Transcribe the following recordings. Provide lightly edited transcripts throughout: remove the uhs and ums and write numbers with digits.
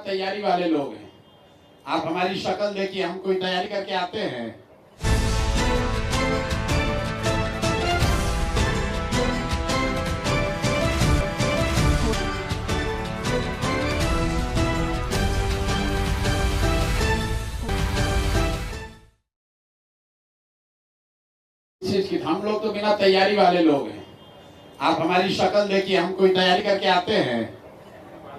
तैयारी वाले लोग हैं। आप हमारी शक्ल देखिए, हम कोई तैयारी करके आते हैं? हम लोग तो बिना तैयारी वाले लोग हैं। आप हमारी शक्ल देखिए, हम कोई तैयारी करके आते हैं?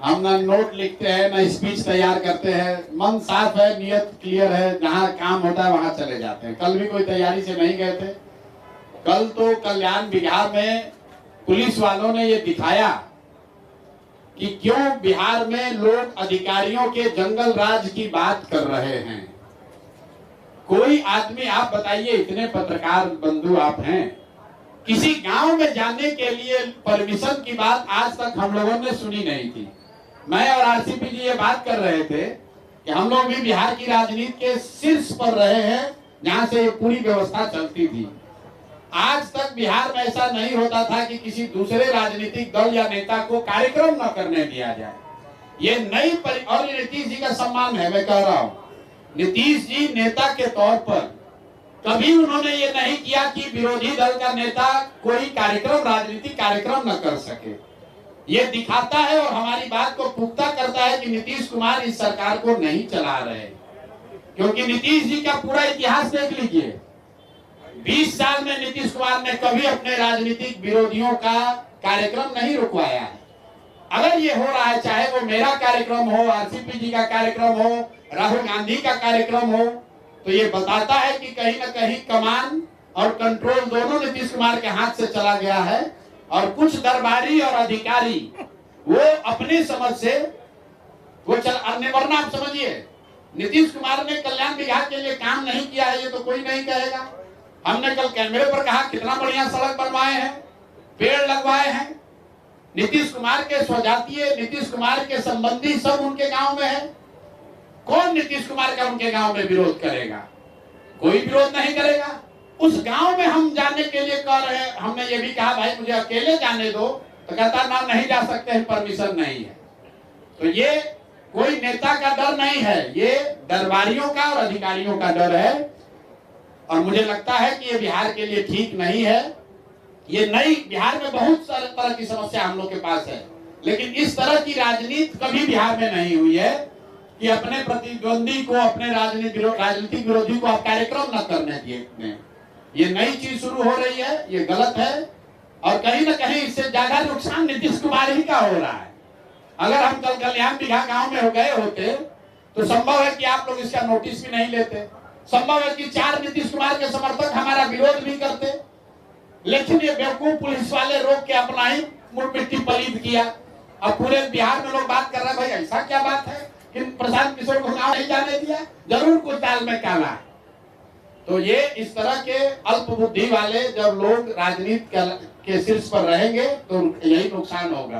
हम ना नोट लिखते हैं, ना स्पीच तैयार करते हैं। मन साफ है, नियत क्लियर है, जहाँ काम होता है वहां चले जाते हैं। कल भी कोई तैयारी से नहीं गए थे। कल तो कल्याण बिहार में पुलिस वालों ने ये दिखाया कि क्यों बिहार में लोग अधिकारियों के जंगल राज की बात कर रहे हैं। कोई आदमी, आप बताइए, इतने पत्रकार बंधु आप हैं, किसी गांव में जाने के लिए परमिशन की बात आज तक हम लोगों ने सुनी नहीं थी। मैं और आरसीपी जी ये बात कर रहे थे कि हम लोग भी बिहार की राजनीति के शीर्ष पर रहे हैं, जहां से ये पूरी व्यवस्था चलती थी। आज तक बिहार में ऐसा नहीं होता था कि किसी दूसरे राजनीतिक दल या नेता को कार्यक्रम न करने दिया जाए। ये नई और ये नीतीश जी का सम्मान है। मैं कह रहा हूँ, नीतीश जी नेता के तौर पर कभी उन्होंने ये नहीं किया कि विरोधी दल का नेता कोई कार्यक्रम, राजनीतिक कार्यक्रम न कर सके। ये दिखाता है और हमारी बात को पुख्ता करता है कि नीतीश कुमार इस सरकार को नहीं चला रहे। क्योंकि नीतीश जी का पूरा इतिहास देख लीजिए। 20 साल में नीतीश कुमार ने कभी अपने राजनीतिक विरोधियों का कार्यक्रम नहीं रुकवाया है। अगर ये हो रहा है, चाहे वो मेरा कार्यक्रम हो, आरसीपी जी का कार्यक्रम हो, राहुल गांधी का कार्यक्रम हो, तो ये बताता है कि कहीं ना कहीं कमान और कंट्रोल दोनों नीतीश कुमार के हाथ से चला गया है। और कुछ दरबारी और अधिकारी वो अपनी समझ से वो वरना आप समझिए, नीतीश कुमार ने कल्याण विभाग के लिए काम नहीं किया है, ये तो कोई नहीं कहेगा। हमने कल कैमरे पर कहा कितना बढ़िया सड़क बनवाए हैं, पेड़ लगवाए हैं। नीतीश कुमार के स्वजातीय, नीतीश कुमार के संबंधी सब उनके गांव में है। कौन नीतीश कुमार का उनके गांव में विरोध करेगा? कोई विरोध नहीं करेगा। उस गांव में हम जाने के लिए कह रहे हैं। हमने ये भी कहा भाई मुझे अकेले जाने दो, तो कहता ना नहीं जा सकते हैं, परमिशन नहीं है। तो ये कोई नेता का डर नहीं है, ये दरबारियों का और अधिकारियों का डर है। और मुझे लगता है कि ये बिहार के लिए ठीक नहीं है। ये नई बिहार में बहुत सारे तरह की समस्या हम लोग के पास है, लेकिन इस तरह की राजनीति कभी बिहार में नहीं हुई है कि अपने प्रतिद्वंदी को, अपने राजनीतिक विरोधी को आप कार्यक्रम न करने दिए। ये नई चीज शुरू हो रही है, ये गलत है। और कहीं ना कहीं इससे ज्यादा नुकसान नीतीश कुमार ही का हो रहा है। अगर हम कल कल्याण बिहार गांव में हो गए होते तो संभव है कि आप लोग इसका नोटिस भी नहीं लेते। संभव है कि 4 नीतीश कुमार के समर्थक हमारा विरोध भी करते। लेकिन ये बेवकूफ पुलिस वाले रोक के अपना ही मुड़ मिट्टी पलीद किया। अब पूरे बिहार में लोग बात कर रहे हैं, भाई ऐसा क्या बात है कि प्रशांत किशोर को गाँव नहीं जाने दिया? जरूर कुछ दाल में काला है। तो ये इस तरह के अल्प बुद्धि वाले जब लोग राजनीति के शीर्ष पर रहेंगे तो यही नुकसान होगा।